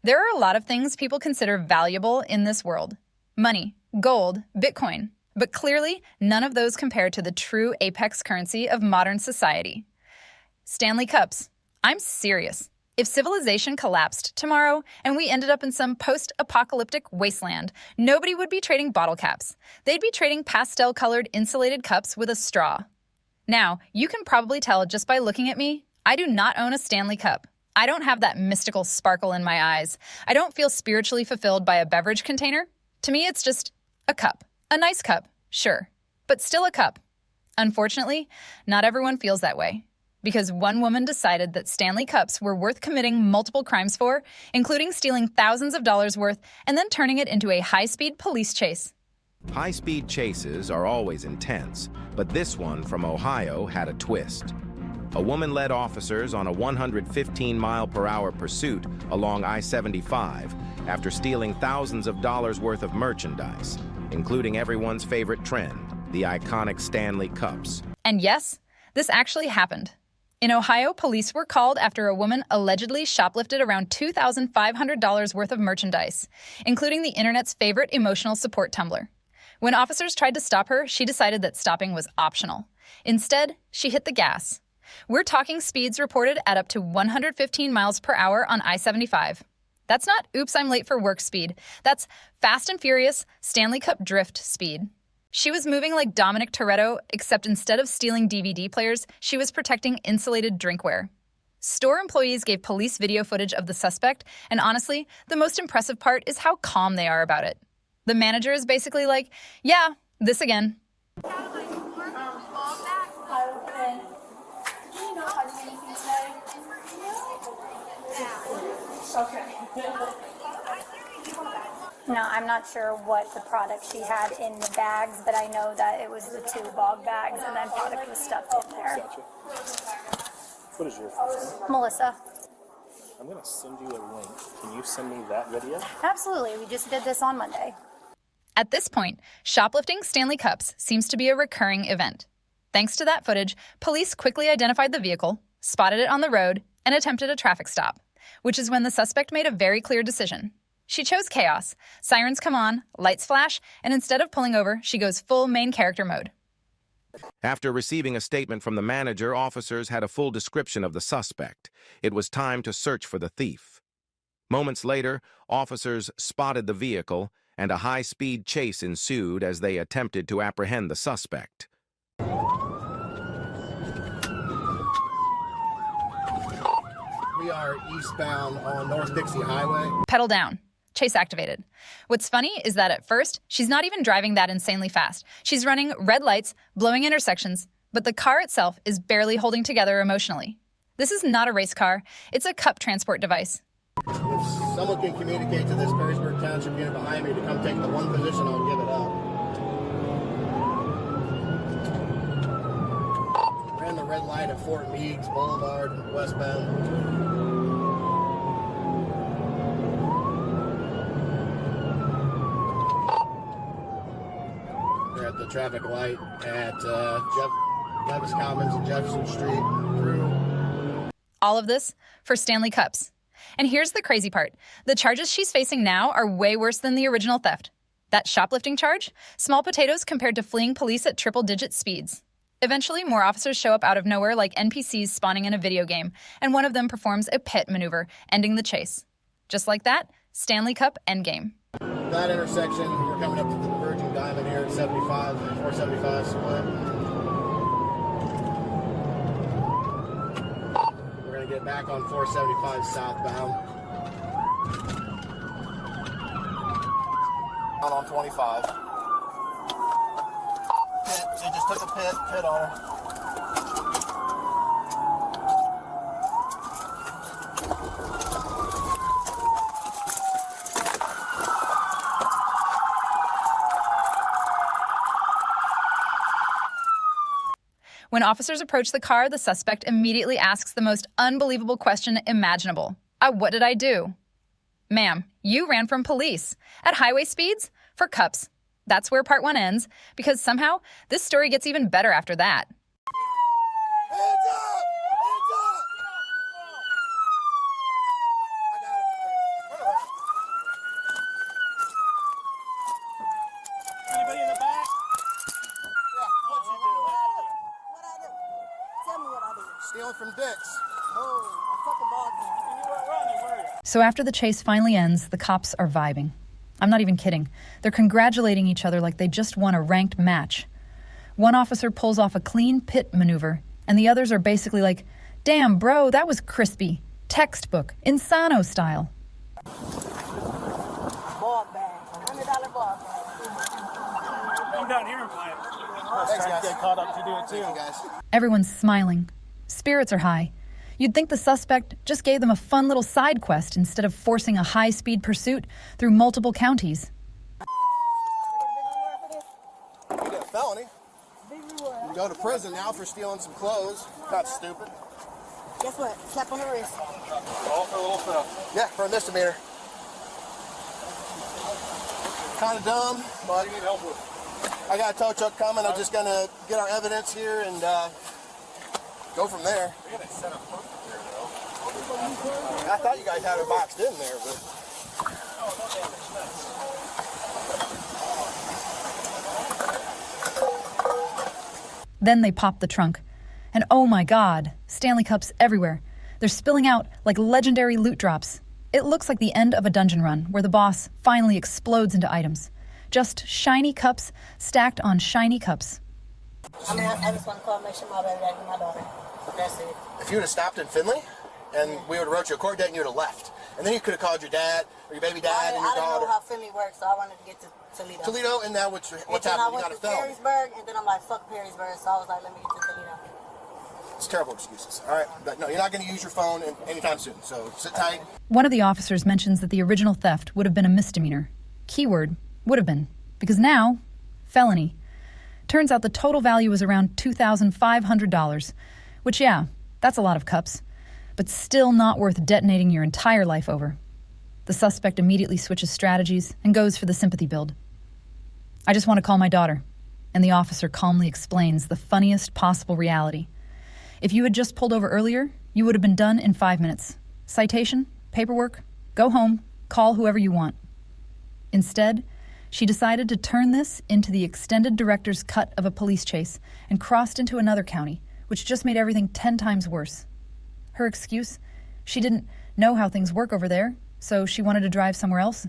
There are a lot of things people consider valuable in this world. Money, gold, Bitcoin. But clearly, none of those compare to the true apex currency of modern society. Stanley Cups. I'm serious. If civilization collapsed tomorrow and we ended up in some post-apocalyptic wasteland, nobody would be trading bottle caps. They'd be trading pastel-colored insulated cups with a straw. Now, you can probably tell just by looking at me, I do not own a Stanley Cup. I don't have that mystical sparkle in my eyes. I don't feel spiritually fulfilled by a beverage container. To me, it's just a cup. A nice cup, sure, but still a cup. Unfortunately, not everyone feels that way, because one woman decided that Stanley Cups were worth committing multiple crimes for, including stealing thousands of dollars worth and then turning it into a high-speed police chase. High-speed chases are always intense, but this one from Ohio had a twist. A woman led officers on a 115-mile-per-hour pursuit along I-75 after stealing thousands of dollars worth of merchandise, including everyone's favorite trend, the iconic Stanley Cups. And yes, this actually happened. In Ohio, police were called after a woman allegedly shoplifted around $2,500 worth of merchandise, including the internet's favorite emotional support tumbler. When officers tried to stop her, she decided that stopping was optional. Instead, she hit the gas. We're talking speeds reported at up to 115 miles per hour on I-75. That's not oops, I'm late for work speed. That's Fast and Furious Stanley Cup drift speed. She was moving like Dominic Toretto, except instead of stealing DVD players, she was protecting insulated drinkware. Store employees gave police video footage of the suspect, and honestly, the most impressive part is how calm they are about it. The manager is basically like, yeah, this again. No, I'm not sure what the product she had in the bags, but I know that it was the 2 bog bags and then product was stuffed in there. Gotcha. What is your first name? Melissa. I'm going to send you a link. Can you send me that video? Absolutely. We just did this on Monday. At this point, shoplifting Stanley Cups seems to be a recurring event. Thanks to that footage, police quickly identified the vehicle, spotted it on the road, and attempted a traffic stop, which is when the suspect made a very clear decision. She chose chaos. Sirens come on, lights flash, and instead of pulling over, she goes full main character mode. After receiving a statement from the manager, officers had a full description of the suspect. It was time to search for the thief. Moments later, officers spotted the vehicle, and a high-speed chase ensued as they attempted to apprehend the suspect. We are eastbound on North Dixie Highway. Pedal down. Chase activated. What's funny is that at first, she's not even driving that insanely fast. She's running red lights, blowing intersections, but the car itself is barely holding together emotionally. This is not a race car. It's a cup transport device. If someone can communicate to this Perrysburg Township unit behind me to come take the one position, I'll give it up. Ran the red light at Fort Meigs Boulevard, westbound. We're at the traffic light at Levis Commons and Jefferson Street. Through. All of this for Stanley Cups. And here's the crazy part. The charges she's facing now are way worse than the original theft. That shoplifting charge? Small potatoes compared to fleeing police at triple-digit speeds. Eventually, more officers show up out of nowhere like NPCs spawning in a video game, and one of them performs a pit maneuver, ending the chase. Just like that, Stanley Cup endgame. That intersection, we're coming up to the Virgin Diamond here at 75, 475 split. We're going to get back on 475 southbound. Out on 25. Pit, they just took a pit on her. When officers approach the car, the suspect immediately asks the most unbelievable question imaginable. What did I do? Ma'am, you ran from police. At highway speeds? For cups. That's where part 1 ends, because somehow this story gets even better after that. Hands up! Hands up! I got it. stealing from dicks. Oh, I fucking bogged me. So after the chase finally ends, the cops are vibing. I'm not even kidding. They're congratulating each other like they just won a ranked match. One officer pulls off a clean pit maneuver, and the others are basically like, damn, bro, that was crispy. Textbook, Insano style. Ball bag, $100 ball bag. Come down here and play it. Thanks, guys. Get caught up to do it too. Thank you, guys. Everyone's smiling. Spirits are high. You'd think the suspect just gave them a fun little side quest instead of forcing a high-speed pursuit through multiple counties. You get a felony. You go to prison now for stealing some clothes. That's stupid. Guess what? Slap on the wrist. All for a little stuff. Yeah, for a misdemeanor. Kind of dumb, but What do you need help with? I got a tow truck coming. I'm just gonna get our evidence here and go from there. We gotta set up here though. I thought you guys had it boxed in there, but Then they pop the trunk. And oh my God, Stanley Cups everywhere. They're spilling out like legendary loot drops. It looks like the end of a dungeon run where the boss finally explodes into items. Just shiny cups stacked on shiny cups. I mean, I just want to call and make sure my baby daddy and my daughter. That's it. if you would have stopped in Finley, and we would have wrote you a court date, and you would have left, and then you could have called your dad or your baby dad and your I didn't know daughter. how Finley works, so I wanted to get to Toledo. Toledo, and now what's And happened? then I You went got a to felony. Perrysburg, and then I'm like, fuck Perrysburg, so I was like, let me get to Toledo. It's terrible excuses. All right, but no, you're not going to use your phone anytime soon. So sit tight. One of the officers mentions that the original theft would have been a misdemeanor. Keyword, would have been. Because now, felony. Turns out the total value was around $2,500, which, yeah, that's a lot of cups, but still not worth detonating your entire life over. The suspect immediately switches strategies and goes for the sympathy build. I just want to call my daughter, and the officer calmly explains the funniest possible reality. If you had just pulled over earlier, you would have been done in 5 minutes. Citation, paperwork, go home, call whoever you want. Instead, she decided to turn this into the extended director's cut of a police chase and crossed into another county, which just made everything 10 times worse. Her excuse? She didn't know how things work over there, so she wanted to drive somewhere else,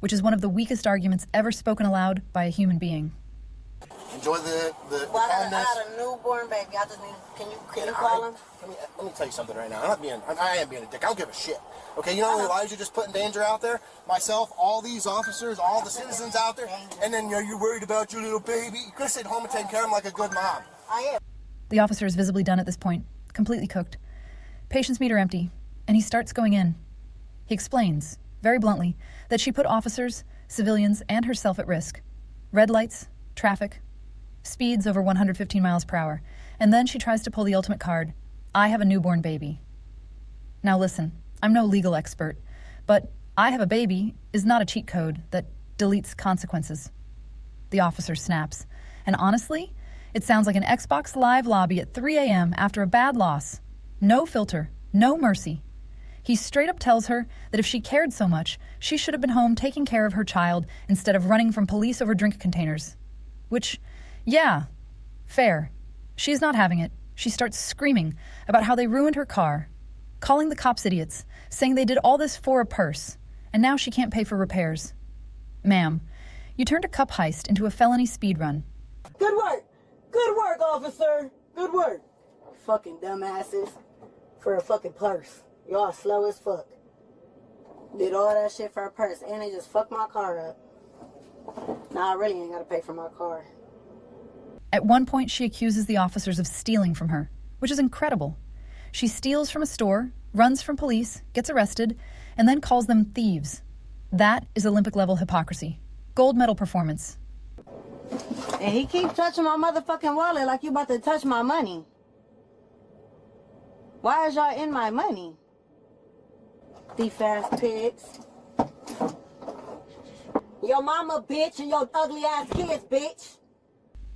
which is one of the weakest arguments ever spoken aloud by a human being. Enjoy the Well, I kindness. had a newborn baby. I just need. Can you call him? Let me tell you something right now. I am being a dick. I don't give a shit. Okay, you know how many lives you're just putting in danger out there? Myself, all these officers, all the citizens out there, and then you're worried about your little baby. You could have stayed home and taken care of him like a good mom. I am. The officer is visibly done at this point, completely cooked. Patient's meter empty, and he starts going in. He explains, very bluntly, that she put officers, civilians, and herself at risk. Red lights, traffic, speeds over 115 miles per hour, and then she tries to pull the ultimate card. I have a newborn baby. Now listen, I'm no legal expert, but I have a baby is not a cheat code that deletes consequences. The officer snaps, and honestly, it sounds like an Xbox Live lobby at 3 a.m. after a bad loss. No filter, no mercy. He straight up tells her that if she cared so much, she should have been home taking care of her child instead of running from police over drink containers. Which, yeah, fair. She's not having it. She starts screaming about how they ruined her car, calling the cops idiots, saying they did all this for a purse, and now she can't pay for repairs. Ma'am, you turned a cup heist into a felony speed run. Good work. Good work, officer. Good work. Fucking dumbasses. For a fucking purse. Y'all slow as fuck. Did all that shit for a purse, and they just fucked my car up. Nah, I really ain't gotta pay for my car. At one point, she accuses the officers of stealing from her, which is incredible. She steals from a store, runs from police, gets arrested, and then calls them thieves. That is Olympic-level hypocrisy. Gold medal performance. And he keep touching my motherfucking wallet like you about to touch my money. Why is y'all in my money? Thief ass pigs. Your mama bitch and your ugly ass kids bitch.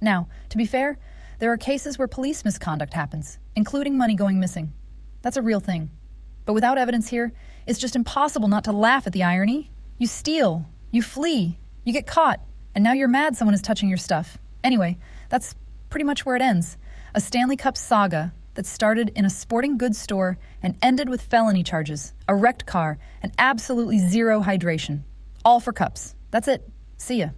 Now, to be fair, there are cases where police misconduct happens, including money going missing. That's a real thing. But without evidence here, it's just impossible not to laugh at the irony. You steal, you flee, you get caught, and now you're mad someone is touching your stuff. Anyway, that's pretty much where it ends. A Stanley Cup saga that started in a sporting goods store and ended with felony charges, a wrecked car, and absolutely zero hydration. All for cups. That's it. See ya.